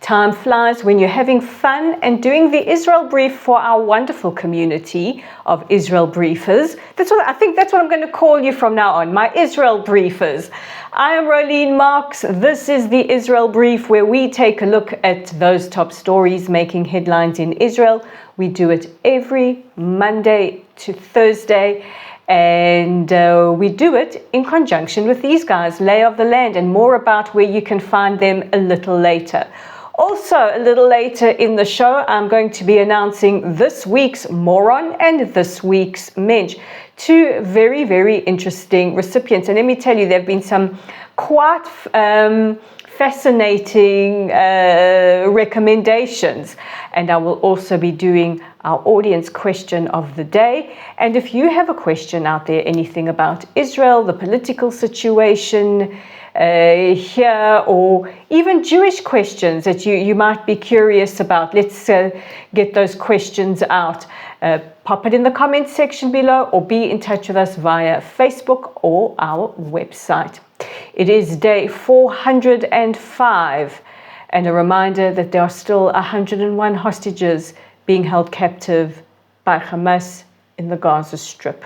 Time flies when you're having fun and doing the Israel brief for our wonderful community of Israel briefers. I think that's what I'm going to call you from now on, my Israel briefers. I am Rolene Marks. This is the Israel brief, where we take a look at those top stories making headlines in Israel. We do it every Monday to Thursday. And we do it in conjunction with these guys, Lay of the Land, and more about where you can find them a little later. Also, a little later in the show, I'm going to be announcing this week's Moron and this week's Mench. Two very, very interesting recipients. And let me tell you, there have been some quite fascinating recommendations. And I will also be doing our audience question of the day. And if you have a question out there, anything about Israel, the political situation here, or even Jewish questions that you might be curious about, let's get those questions out. Pop it in the comments section below, or be in touch with us via Facebook or our website. It is day 405, and a reminder that there are still 101 hostages being held captive by Hamas in the Gaza Strip.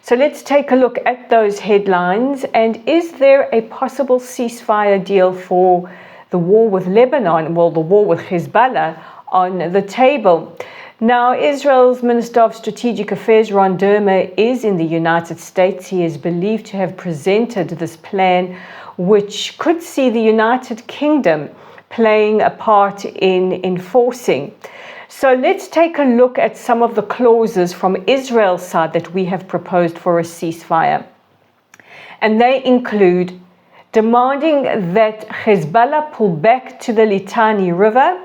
So let's take a look at those headlines. And is there a possible ceasefire deal for the war with Lebanon, well, the war with Hezbollah, on the table? Now, Israel's Minister of Strategic Affairs, Ron Dermer, is in the United States. He is believed to have presented this plan, which could see the United Kingdom playing a part in enforcing. So let's take a look at some of the clauses from Israel's side that we have proposed for a ceasefire. And they include demanding that Hezbollah pull back to the Litani River,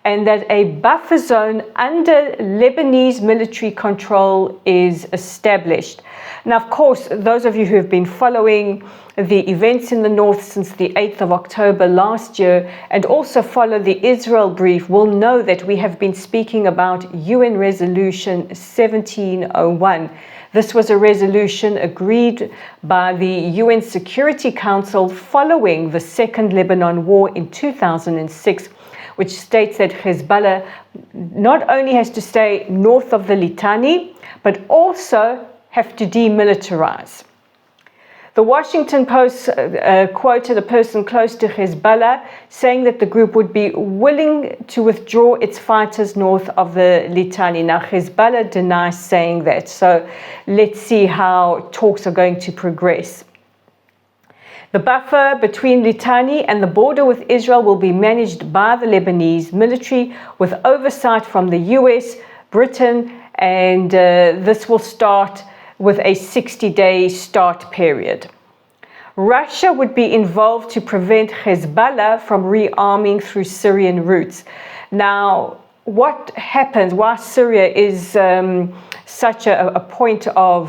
and that a buffer zone under Lebanese military control is established. Now, of course, those of you who have been following the events in the north since the 8th of October last year, and also follow the Israel brief, will know that we have been speaking about UN Resolution 1701. This was a resolution agreed by the UN Security Council following the Second Lebanon War in 2006, which states that Hezbollah not only has to stay north of the Litani, but also have to demilitarize. The Washington Post quoted a person close to Hezbollah saying that the group would be willing to withdraw its fighters north of the Litani. Now, Hezbollah denies saying that, so let's see how talks are going to progress. The buffer between Litani and the border with Israel will be managed by the Lebanese military with oversight from the US, Britain, and this will start with a 60-day start period. Russia would be involved to prevent Hezbollah from rearming through Syrian routes. Now, what happens, why Syria is such a point of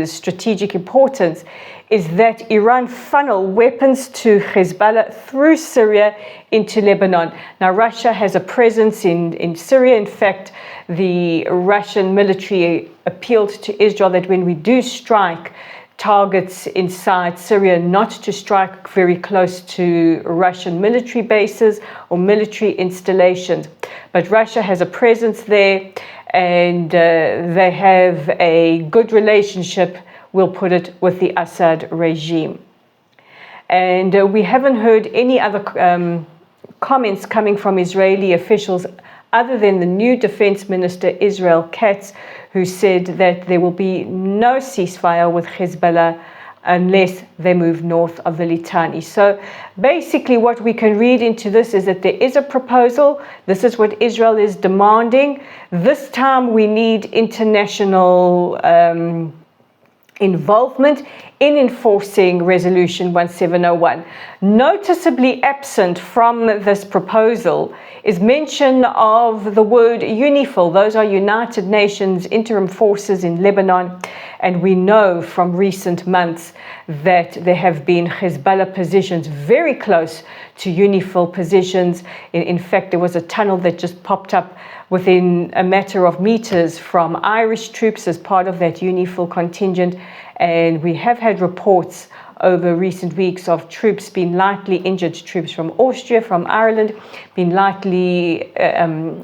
strategic importance, is that Iran funnel weapons to Hezbollah through Syria into Lebanon. Now, Russia has a presence in Syria. In fact, the Russian military appealed to Israel that when we do strike targets inside Syria, not to strike very close to Russian military bases or military installations. But Russia has a presence there, and they have a good relationship, we'll put it, with the Assad regime. And we haven't heard any other comments coming from Israeli officials other than the new Defense Minister, Israel Katz, who said that there will be no ceasefire with Hezbollah unless they move north of the Litani. So basically what we can read into this is that there is a proposal. This is what Israel is demanding. This time we need international involvement in enforcing Resolution 1701. Noticeably absent from this proposal is mention of the word UNIFIL. Those are United Nations Interim Forces in Lebanon, and we know from recent months that there have been Hezbollah positions very close to UNIFIL positions. In fact, there was a tunnel that just popped up within a matter of meters from Irish troops as part of that UNIFIL contingent, and we have had reports over recent weeks of troops being lightly injured, troops from Austria, from Ireland, being lightly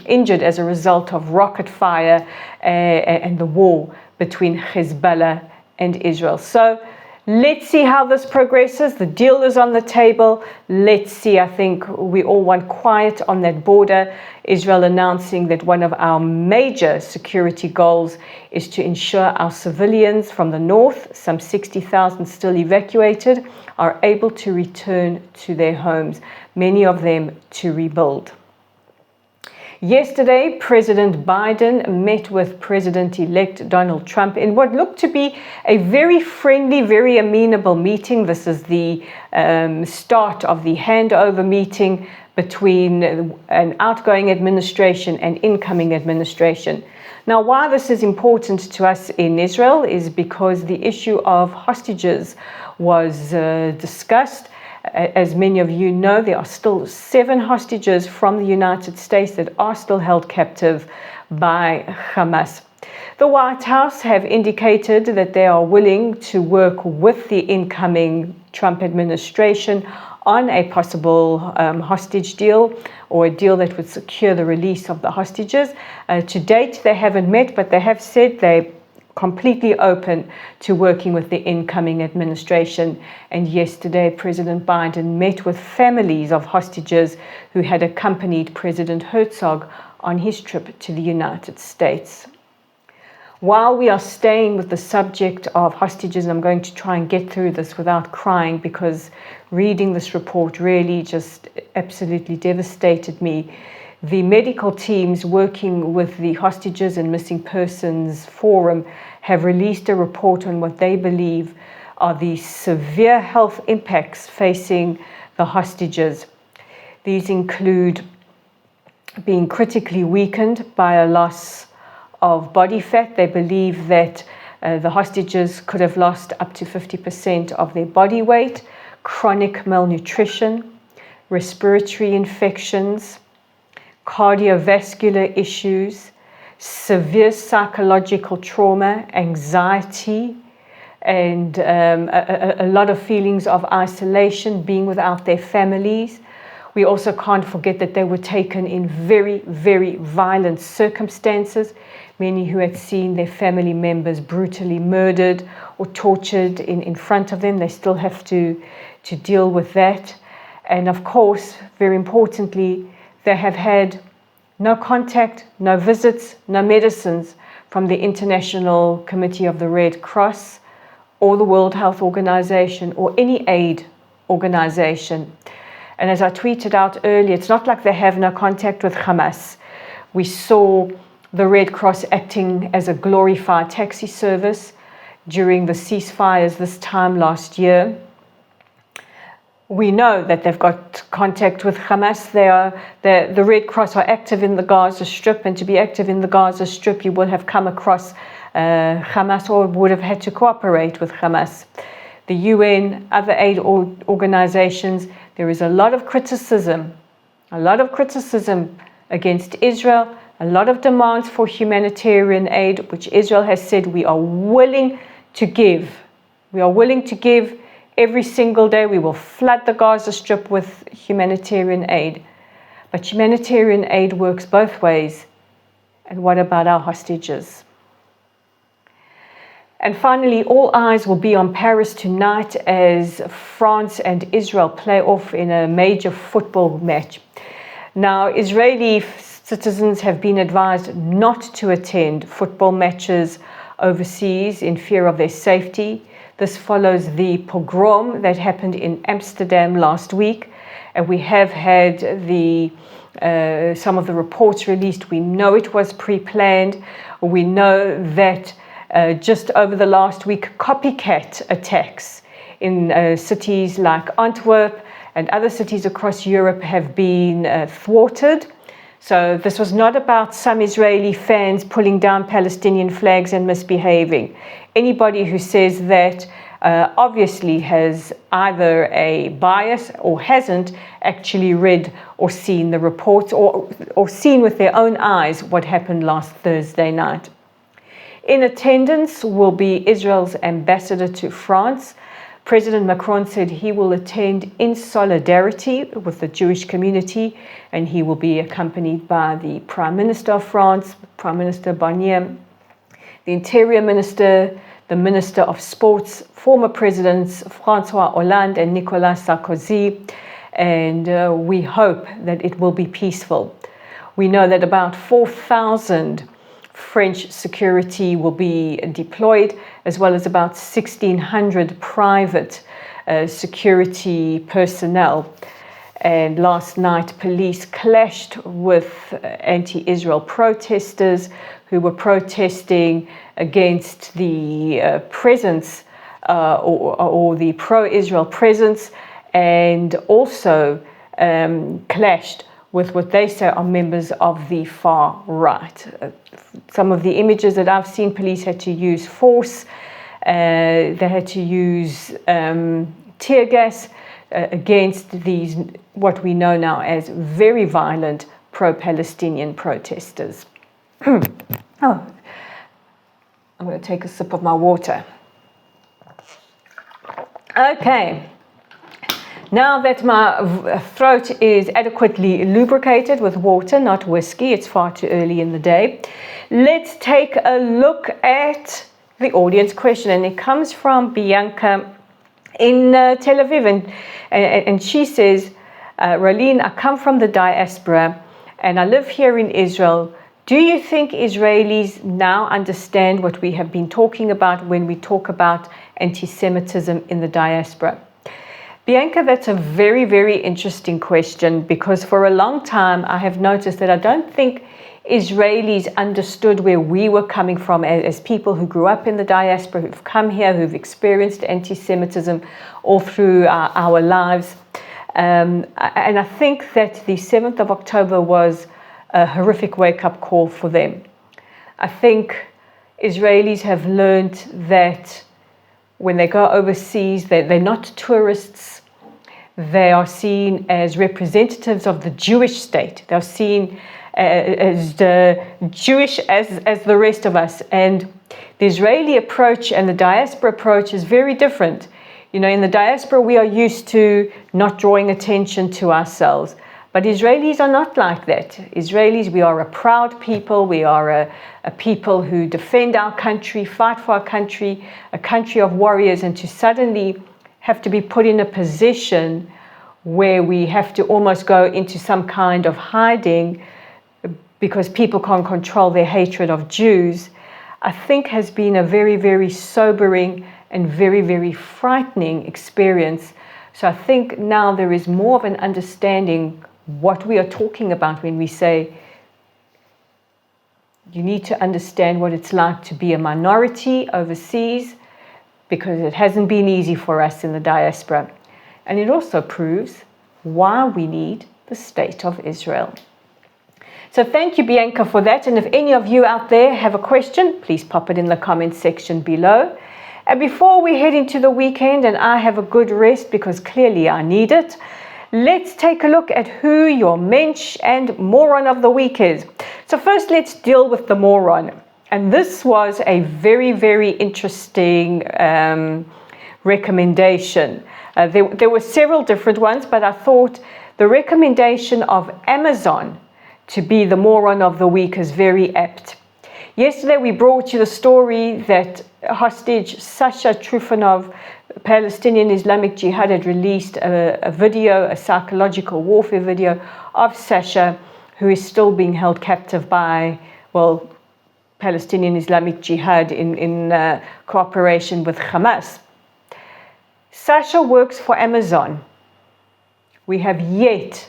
injured as a result of rocket fire and the war between Hezbollah and Israel. So let's see how this progresses. The deal is on the table. Let's see. I think we all want quiet on that border. Israel announcing that one of our major security goals is to ensure our civilians from the north, some 60,000 still evacuated, are able to return to their homes, many of them to rebuild. Yesterday, President Biden met with President-elect Donald Trump in what looked to be a very friendly, very amenable meeting. This is the start of the handover meeting between an outgoing administration and incoming administration. Now, why this is important to us in Israel is because the issue of hostages was discussed. As many of you know, there are still 7 hostages from the United States that are still held captive by Hamas. The White House have indicated that they are willing to work with the incoming Trump administration on a possible hostage deal, or a deal that would secure the release of the hostages. To date, they haven't met, but they have said they're completely open to working with the incoming administration. And yesterday, President Biden met with families of hostages who had accompanied President Herzog on his trip to the United States. While we are staying with the subject of hostages, and I'm going to try and get through this without crying, because reading this report really just absolutely devastated me. The medical teams working with the Hostages and Missing Persons Forum have released a report on what they believe are the severe health impacts facing the hostages. These include being critically weakened by a loss of body fat. They believe that the hostages could have lost up to 50% of their body weight, chronic malnutrition, respiratory infections, cardiovascular issues, severe psychological trauma, anxiety, and a lot of feelings of isolation, being without their families. We also can't forget that they were taken in very, very violent circumstances. Many who had seen their family members brutally murdered or tortured in front of them, they still have to deal with that. And of course, very importantly, they have had no contact, no visits, no medicines from the International Committee of the Red Cross or the World Health Organization or any aid organization. And as I tweeted out earlier, it's not like they have no contact with Hamas. We saw the Red Cross acting as a glorified taxi service during the ceasefires this time last year. We know that they've got contact with Hamas. The Red Cross are active in the Gaza Strip, and to be active in the Gaza Strip, you will have come across Hamas or would have had to cooperate with Hamas. The UN, other aid organizations, there is a lot of criticism against Israel, a lot of demands for humanitarian aid, which Israel has said we are willing to give. We are willing to give every single day. We will flood the Gaza Strip with humanitarian aid. But humanitarian aid works both ways. And what about our hostages? And finally, all eyes will be on Paris tonight as France and Israel play off in a major football match. Now, Israeli citizens have been advised not to attend football matches overseas in fear of their safety. This follows the pogrom that happened in Amsterdam last week. And we have had some of the reports released. We know it was pre-planned. We know that just over the last week, copycat attacks in cities like Antwerp and other cities across Europe have been thwarted. So this was not about some Israeli fans pulling down Palestinian flags and misbehaving. Anybody who says that obviously has either a bias or hasn't actually read or seen the reports or seen with their own eyes what happened last Thursday night. In attendance will be Israel's ambassador to France, President Macron said he will attend in solidarity with the Jewish community, and he will be accompanied by the Prime Minister of France, Prime Minister Barnier, the Interior Minister, the Minister of Sports, former Presidents François Hollande and Nicolas Sarkozy, and we hope that it will be peaceful. We know that about 4,000 French security will be deployed, as well as about 1,600 private security personnel. And last night, police clashed with anti-Israel protesters who were protesting against the presence or the pro-Israel presence, and also clashed with what they say are members of the far right. Some of the images that I've seen, police had to use force, they had to use tear gas against these, what we know now as very violent pro-Palestinian protesters. Oh, I'm going to take a sip of my water. Okay. Now that my throat is adequately lubricated with water, not whiskey, it's far too early in the day, let's take a look at the audience question. And it comes from Bianca in Tel Aviv. And she says, Rolene, I come from the diaspora and I live here in Israel. Do you think Israelis now understand what we have been talking about when we talk about anti-Semitism in the diaspora? Bianca, that's a very, very interesting question, because for a long time I have noticed that I don't think Israelis understood where we were coming from as people who grew up in the diaspora, who've come here, who've experienced anti-Semitism all through our lives. And I think that the 7th of October was a horrific wake-up call for them. I think Israelis have learned that when they go overseas, they're not tourists. They are seen as representatives of the Jewish state. They're seen as Jewish as the rest of us. And the Israeli approach and the diaspora approach is very different. You know, in the diaspora, we are used to not drawing attention to ourselves. But Israelis are not like that. Israelis, we are a proud people. We are a people who defend our country, fight for our country, a country of warriors. And to suddenly have to be put in a position where we have to almost go into some kind of hiding because people can't control their hatred of Jews, I think has been a very, very sobering and very, very frightening experience. So I think now there is more of an understanding what we are talking about when we say you need to understand what it's like to be a minority overseas, because it hasn't been easy for us in the diaspora. And it also proves why we need the State of Israel. So thank you, Bianca, for that. And if any of you out there have a question, please pop it in the comment section below. And before we head into the weekend and I have a good rest, because clearly I need it, let's take a look at who your Mench and moron of the week is. So first, let's deal with the moron. And this was a very, very interesting recommendation. There were several different ones, but I thought the recommendation of Amazon to be the moron of the week is very apt. Yesterday, we brought you the story that hostage Sasha Trufanov, Palestinian Islamic Jihad, had released a video, a psychological warfare video of Sasha, who is still being held captive by, well, Palestinian Islamic Jihad in cooperation with Hamas. Sasha works for Amazon. We have yet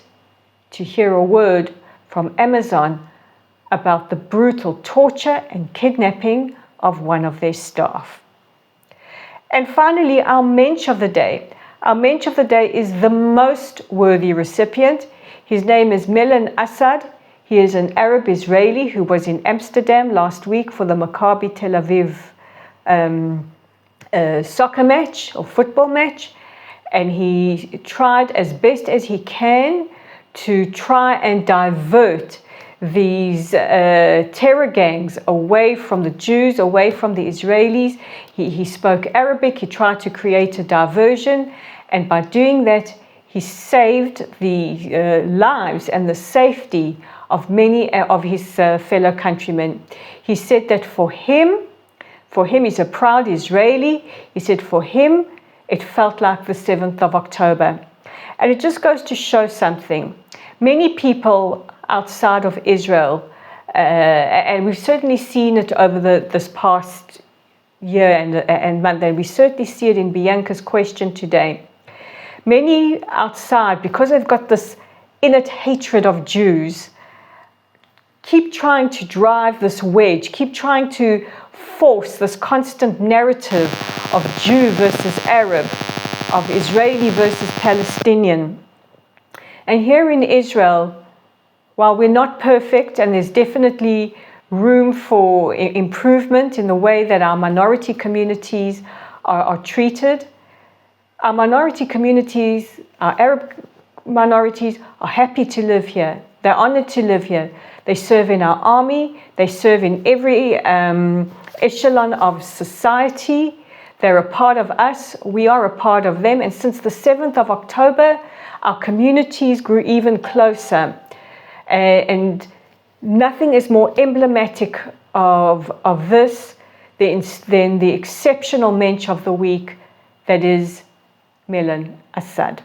to hear a word from Amazon about the brutal torture and kidnapping of one of their staff. And finally, our Mench of the day. Our Mench of the day is the most worthy recipient. His name is Milan Assad. He is an Arab Israeli who was in Amsterdam last week for the Maccabi Tel Aviv soccer match or football match. And he tried as best as he can to try and divert these terror gangs away from the Jews, away from the Israelis. He spoke Arabic. He tried to create a diversion, and by doing that, he saved the lives and the safety of many of his fellow countrymen. He said that for him, he's a proud Israeli. He said for him, it felt like the 7th of October. And it just goes to show something. Many people outside of Israel, and we've certainly seen it over this past year and month, and we certainly see it in Bianca's question today. Many outside, because they've got this innate hatred of Jews, keep trying to drive this wedge, keep trying to force this constant narrative of Jew versus Arab, of Israeli versus Palestinian. And here in Israel, while we're not perfect, and there's definitely room for improvement in the way that our minority communities are treated, our minority communities, our Arab minorities, are happy to live here. They're honored to live here. They serve in our army. They serve in every echelon of society. They're a part of us. We are a part of them. And since the 7th of October, our communities grew even closer. And nothing is more emblematic of this than the exceptional Mench of the week, that is Melon Assad.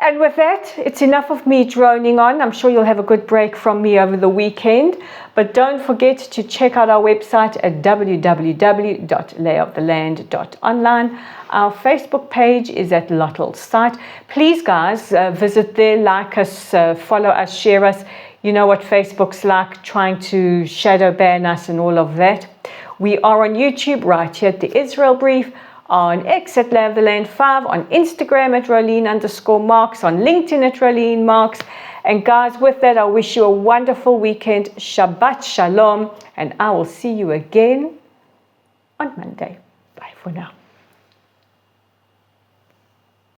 And with that, it's enough of me droning on. I'm sure you'll have a good break from me over the weekend. But don't forget to check out our website at www.layoftheland.online. Our Facebook page is at Lottel's site. Please, guys, visit there, like us, follow us, share us. You know what Facebook's like, trying to shadow ban us and all of that. We are on YouTube right here at the Israel Brief, on X at Lay of the Land 5, on Instagram at Rolene_Marks, on LinkedIn at Rolene Marks. And guys, with that, I wish you a wonderful weekend. Shabbat Shalom, and I will see you again on Monday. Bye for now.